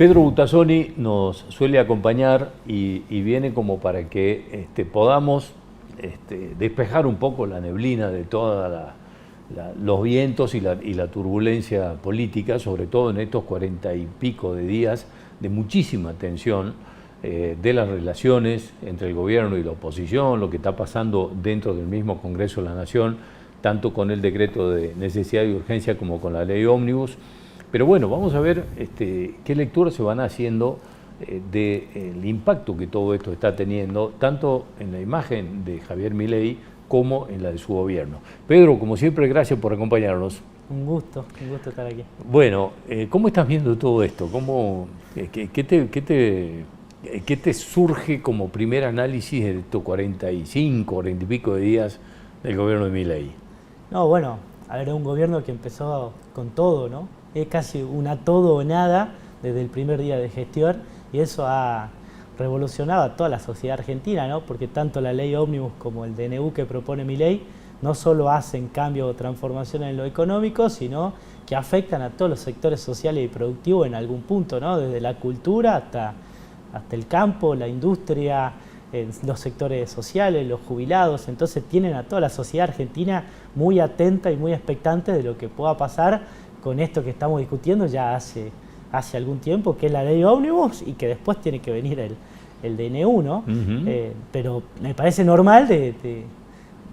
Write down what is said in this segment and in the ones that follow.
Pedro Butazzoni nos suele acompañar y viene como para que podamos despejar un poco la neblina de todos los vientos y la turbulencia política, sobre todo en estos 40 y pico de días de muchísima tensión de las relaciones entre el gobierno y la oposición, lo que está pasando dentro del mismo Congreso de la Nación, tanto con el decreto de necesidad y urgencia como con la ley ómnibus. Pero bueno, vamos a ver qué lecturas se van haciendo del impacto que todo esto está teniendo, tanto en la imagen de Javier Milei como en la de su gobierno. Pedro, como siempre, gracias por acompañarnos. Un gusto estar aquí. Bueno, ¿cómo estás viendo todo esto? ¿Qué te surge como primer análisis de estos 45, 40 y pico de días del gobierno de Milei? No, bueno, a ver, es un gobierno que empezó con todo, ¿no? Es casi una todo o nada desde el primer día de gestión y eso ha revolucionado a toda la sociedad argentina, ¿no? Porque tanto la ley ómnibus como el DNU que propone Milei no solo hacen cambio o transformación en lo económico, sino que afectan a todos los sectores sociales y productivos en algún punto, ¿no? Desde la cultura hasta el campo, la industria, los sectores sociales, los jubilados. Entonces tienen a toda la sociedad argentina muy atenta y muy expectante de lo que pueda pasar con esto que estamos discutiendo ya hace algún tiempo, que es la ley ómnibus y que después tiene que venir el DNU, ¿no? Pero me parece normal de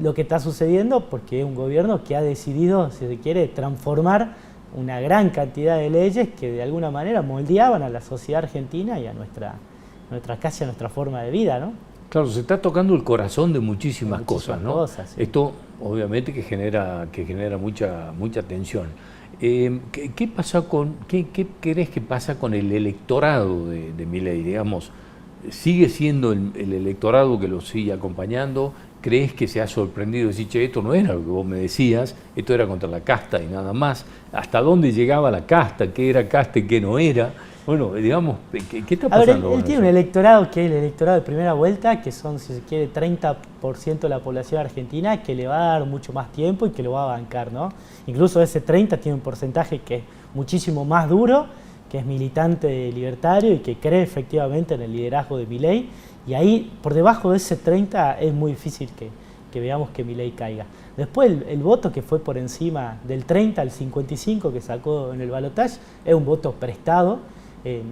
lo que está sucediendo porque es un gobierno que ha decidido, si se quiere, transformar una gran cantidad de leyes que de alguna manera moldeaban a la sociedad argentina y a nuestra casa, a nuestra forma de vida, ¿no? Claro, se está tocando el corazón de muchísimas cosas, ¿no? Sí. Esto obviamente que genera mucha tensión. ¿Qué crees que pasa con el electorado de Milei? Digamos, ¿sigue siendo el electorado que lo sigue acompañando? ¿Crees que se ha sorprendido y decir, che, esto no era lo que vos me decías, esto era contra la casta y nada más? ¿Hasta dónde llegaba la casta? ¿Qué era casta y qué no era? Bueno, digamos, ¿qué está pasando? A ver, él tiene un electorado que es el electorado de primera vuelta, que son, si se quiere, 30% de la población argentina, que le va a dar mucho más tiempo y que lo va a bancar, ¿no? Incluso ese 30 tiene un porcentaje que es muchísimo más duro, que es militante libertario y que cree efectivamente en el liderazgo de Milei. Y ahí, por debajo de ese 30, es muy difícil que veamos que Milei caiga. Después, el voto que fue por encima del 30 al 55 que sacó en el balotaje es un voto prestado.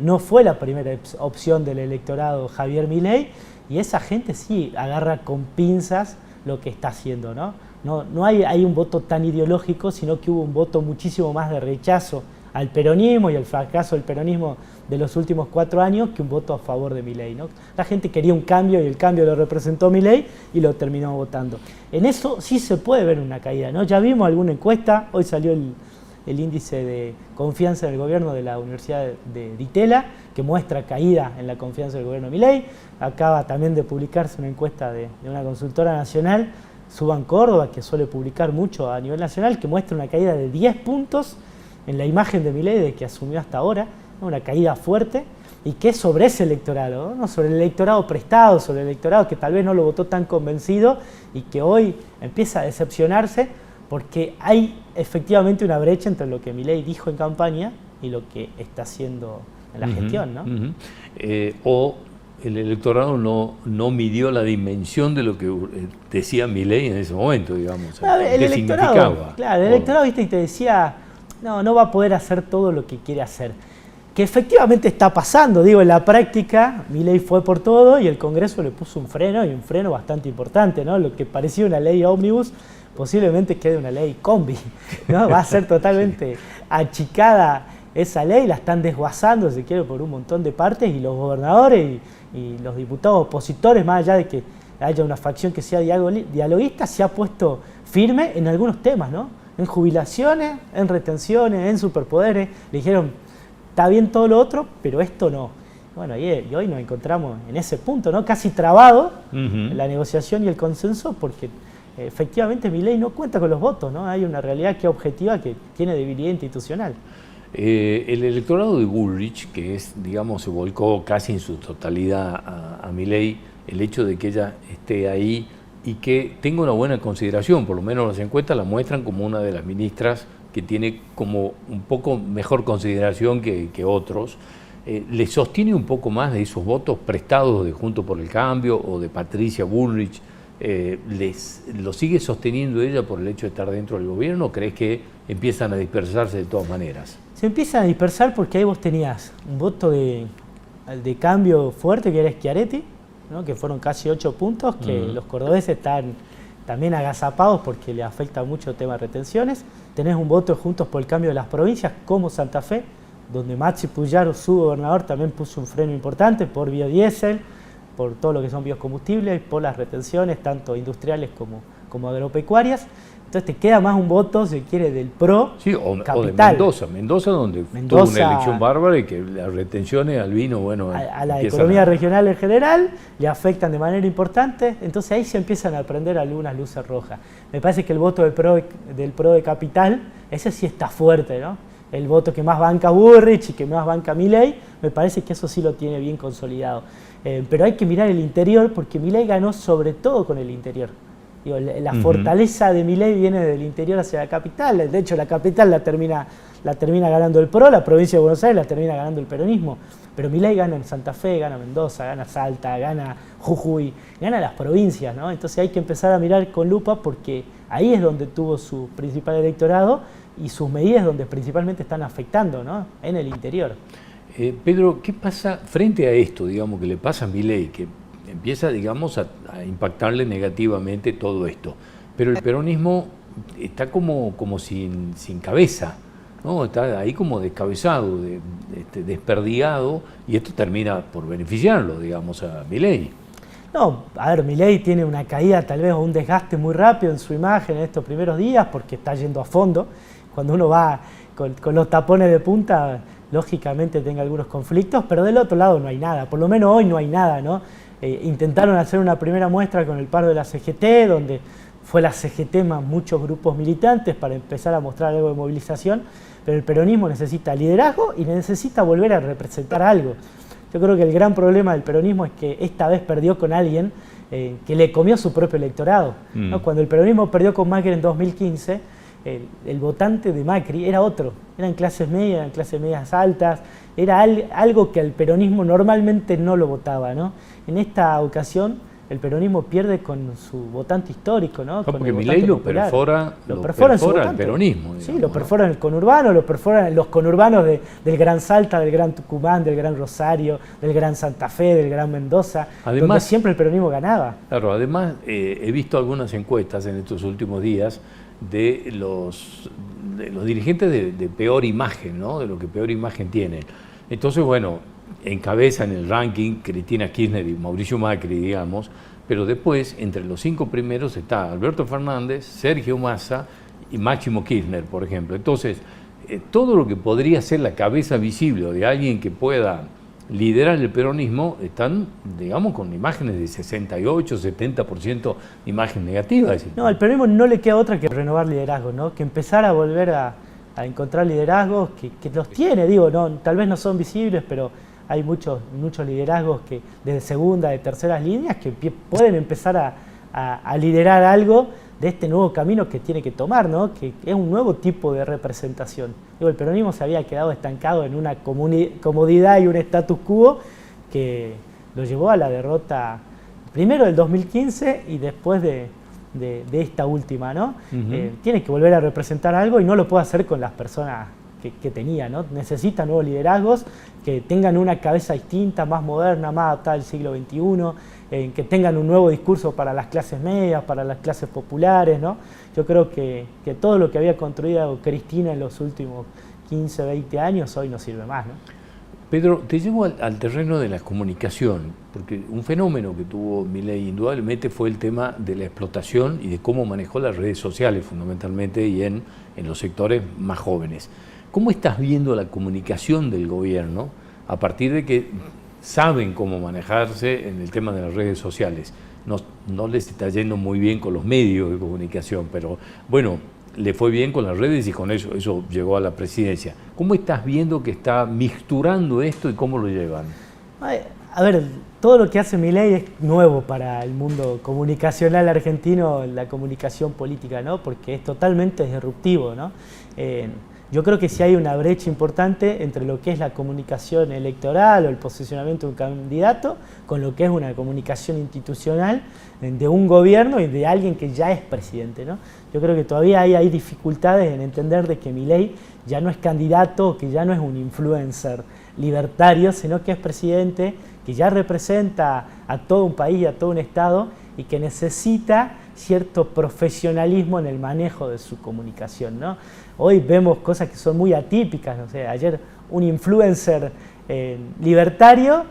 No fue la primera opción del electorado Javier Milei y esa gente sí agarra con pinzas lo que está haciendo, ¿no? No hay un voto tan ideológico, sino que hubo un voto muchísimo más de rechazo al peronismo y al fracaso del peronismo de los últimos 4 años que un voto a favor de Milei, ¿no? La gente quería un cambio y el cambio lo representó Milei y lo terminó votando. En eso sí se puede ver una caída, ¿no? Ya vimos alguna encuesta, hoy salió el índice de confianza en el gobierno de la Universidad de Itela, que muestra caída en la confianza del gobierno de Milei. Acaba también de publicarse una encuesta de una consultora nacional, Suban Córdoba, que suele publicar mucho a nivel nacional, que muestra una caída de 10 puntos en la imagen de Milei de que asumió hasta ahora, ¿no? Una caída fuerte, y que es sobre ese electorado, ¿no? Sobre el electorado prestado, sobre el electorado que tal vez no lo votó tan convencido y que hoy empieza a decepcionarse porque hay efectivamente una brecha entre lo que Milei dijo en campaña y lo que está haciendo en la gestión, ¿no? O el electorado no midió la dimensión de lo que decía Milei en ese momento, digamos. El electorado, claro, el electorado, viste, y te decía, no va a poder hacer todo lo que quiere hacer. Que efectivamente está pasando, digo, en la práctica Milei fue por todo y el Congreso le puso un freno, y un freno bastante importante, ¿no? Lo que parecía una ley ómnibus posiblemente quede una ley combi, ¿no? Va a ser totalmente achicada esa ley, la están desguazando, si quiere, por un montón de partes, y los gobernadores y los diputados opositores, más allá de que haya una facción que sea dialoguista, se ha puesto firme en algunos temas, ¿no? En jubilaciones, en retenciones, en superpoderes, le dijeron, está bien todo lo otro, pero esto no. Bueno, y hoy nos encontramos en ese punto, ¿no? Casi trabado la negociación y el consenso, porque efectivamente Milei no cuenta con los votos, ¿no? Hay una realidad que objetiva que tiene debilidad institucional. El electorado de Bullrich, que digamos, se volcó casi en su totalidad a Milei, el hecho de que ella esté ahí y que tenga una buena consideración, por lo menos las encuestas la muestran como una de las ministras que tiene como un poco mejor consideración que otros. ¿le sostiene un poco más de esos votos prestados de Juntos por el Cambio o de Patricia Bullrich? ¿Lo sigue sosteniendo ella por el hecho de estar dentro del gobierno o crees que empiezan a dispersarse de todas maneras? Se empiezan a dispersar porque ahí vos tenías un voto de cambio fuerte que era Schiaretti, ¿no? Que fueron casi 8 puntos, que los cordobeses están también agazapados porque le afecta mucho el tema de retenciones. Tenés un voto de Juntos por el Cambio de las provincias como Santa Fe, donde Maxi Puyaro, su gobernador, también puso un freno importante por biodiesel, por todo lo que son biocombustibles, por las retenciones, tanto industriales como agropecuarias. Entonces te queda más un voto, si quiere, del PRO, sí, o de capital. Mendoza donde tuvo una elección bárbara y que las retenciones al vino, bueno... A la economía regional en general le afectan de manera importante, entonces ahí se empiezan a prender algunas luces rojas. Me parece que el voto del PRO de capital, ese sí está fuerte, ¿no? El voto que más banca Bullrich y que más banca Milei, me parece que eso sí lo tiene bien consolidado. Pero hay que mirar el interior porque Milei ganó sobre todo con el interior. Digo, la fortaleza de Milei viene del interior hacia la capital. De hecho, la capital la termina ganando el PRO, la provincia de Buenos Aires la termina ganando el peronismo. Pero Milei gana en Santa Fe, gana Mendoza, gana Salta, gana Jujuy, gana las provincias, ¿no? Entonces hay que empezar a mirar con lupa porque ahí es donde tuvo su principal electorado y sus medidas donde principalmente están afectando, ¿no? En el interior. Pedro, ¿qué pasa frente a esto, digamos, que le pasa a Milei, que empieza, digamos, a impactarle negativamente todo esto? Pero el peronismo está como sin cabeza, ¿no? Está ahí como descabezado, desperdigado, y esto termina por beneficiarlo, digamos, a Milei. No, a ver, Milei tiene una caída tal vez o un desgaste muy rápido en su imagen en estos primeros días porque está yendo a fondo. Cuando uno va con los tapones de punta, lógicamente tenga algunos conflictos, pero del otro lado no hay nada, por lo menos hoy no hay nada, ¿no? Intentaron hacer una primera muestra con el paro de la CGT, donde fue la CGT más muchos grupos militantes para empezar a mostrar algo de movilización, pero el peronismo necesita liderazgo y necesita volver a representar algo. Yo creo que el gran problema del peronismo es que esta vez perdió con alguien que le comió su propio electorado, ¿no? Cuando el peronismo perdió con Macri en 2015, el votante de Macri era otro, eran clases medias altas, era algo que el peronismo normalmente no lo votaba, ¿no? En esta ocasión el peronismo pierde con su votante histórico, ¿no? Porque Milei lo perfora el peronismo. Digamos, sí, lo perfora en el conurbano, lo perfora en los conurbanos del Gran Salta, del Gran Tucumán, del Gran Rosario, del Gran Santa Fe, del Gran Mendoza, además, donde siempre el peronismo ganaba. Claro, además he visto algunas encuestas en estos últimos días de los dirigentes de peor imagen, ¿no? De lo que peor imagen tienen. Entonces, bueno, encabezan el ranking Cristina Kirchner y Mauricio Macri, digamos, pero después, entre los 5 primeros está Alberto Fernández, Sergio Massa y Máximo Kirchner, por ejemplo. Entonces, todo lo que podría ser la cabeza visible de alguien que pueda liderar el peronismo están, digamos, con imágenes de 68, 70% imagen negativa. No, al peronismo no le queda otra que renovar liderazgos, ¿no? Que empezar a volver a encontrar liderazgos que los tiene, digo, no, tal vez no son visibles, pero hay muchos liderazgos que de segunda, de terceras líneas que pueden empezar a liderar algo de este nuevo camino que tiene que tomar, ¿no? Que es un nuevo tipo de representación. Digo, el peronismo se había quedado estancado en una comodidad y un status quo que lo llevó a la derrota primero del 2015 y después de esta última, ¿no? Tiene que volver a representar algo y no lo puede hacer con las personas que tenía, ¿no? Necesita nuevos liderazgos que tengan una cabeza distinta, más moderna, más adaptada al siglo XXI, que tengan un nuevo discurso para las clases medias, para las clases populares, ¿no? Yo creo que todo lo que había construido Cristina en los últimos 15, 20 años hoy no sirve más, ¿no? Pedro, te llevo al terreno de la comunicación, porque un fenómeno que tuvo Milei indudablemente fue el tema de la explotación y de cómo manejó las redes sociales fundamentalmente y en los sectores más jóvenes. ¿Cómo estás viendo la comunicación del gobierno a partir de que saben cómo manejarse en el tema de las redes sociales? No les está yendo muy bien con los medios de comunicación, pero bueno, le fue bien con las redes y con eso llegó a la presidencia. ¿Cómo estás viendo que está mixturando esto y cómo lo llevan? A ver, todo lo que hace Milei es nuevo para el mundo comunicacional argentino, la comunicación política, ¿no? Porque es totalmente disruptivo, ¿no? yo creo que sí hay una brecha importante entre lo que es la comunicación electoral o el posicionamiento de un candidato con lo que es una comunicación institucional de un gobierno y de alguien que ya es presidente, ¿no? Yo creo que todavía hay dificultades en entender de que Milei ya no es candidato, que ya no es un influencer libertario, sino que es presidente, que ya representa a todo un país, a todo un estado y que necesita cierto profesionalismo en el manejo de su comunicación, ¿no? Hoy vemos cosas que son muy atípicas, no sé, ayer un influencer libertario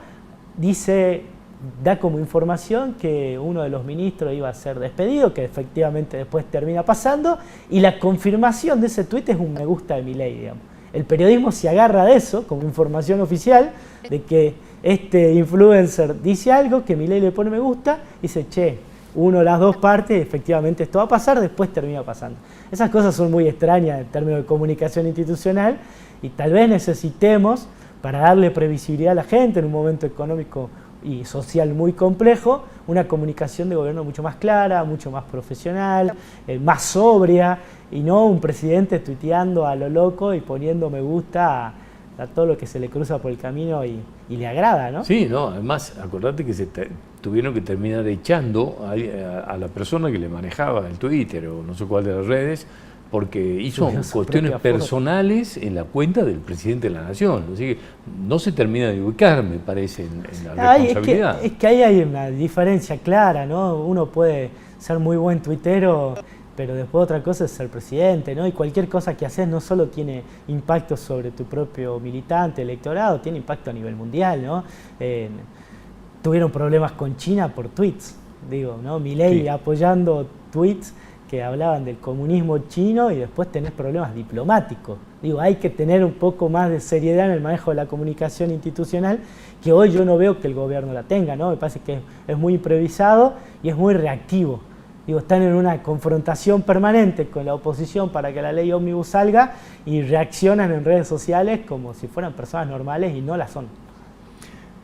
da como información que uno de los ministros iba a ser despedido, que efectivamente después termina pasando, y la confirmación de ese tuit es un me gusta de Milei, digamos. El periodismo se agarra de eso como información oficial, de que este influencer dice algo, que Milei le pone me gusta, y dice, che, uno de las dos partes, efectivamente esto va a pasar, después termina pasando. Esas cosas son muy extrañas en términos de comunicación institucional y tal vez necesitemos, para darle previsibilidad a la gente en un momento económico y social muy complejo, una comunicación de gobierno mucho más clara, mucho más profesional, más sobria, y no un presidente tuiteando a lo loco y poniendo me gusta a todo lo que se le cruza por el camino y le agrada, ¿no? Sí, no, además, acordate que tuvieron que terminar echando a la persona que le manejaba el Twitter o no sé cuál de las redes, porque hizo cuestiones personales en la cuenta del presidente de la Nación. Así que no se termina de ubicar, me parece, en la responsabilidad. Es que ahí hay una diferencia clara, ¿no? Uno puede ser muy buen tuitero, pero después otra cosa es ser presidente, ¿no? Y cualquier cosa que haces no solo tiene impacto sobre tu propio militante, electorado, tiene impacto a nivel mundial, ¿no? Tuvieron problemas con China por tweets, digo, ¿no? Milei sí, apoyando tweets que hablaban del comunismo chino y después tenés problemas diplomáticos. Digo, hay que tener un poco más de seriedad en el manejo de la comunicación institucional, que hoy yo no veo que el gobierno la tenga, ¿no? Me parece que es muy improvisado y es muy reactivo. Digo, están en una confrontación permanente con la oposición para que la ley ómnibus salga y reaccionan en redes sociales como si fueran personas normales y no las son.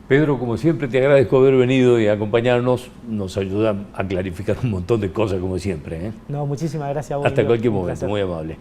Pedro, como siempre, te agradezco haber venido y acompañarnos. Nos ayuda a clarificar un montón de cosas, como siempre, ¿eh? No, muchísimas gracias a vos. Hasta cualquier momento, muy amable.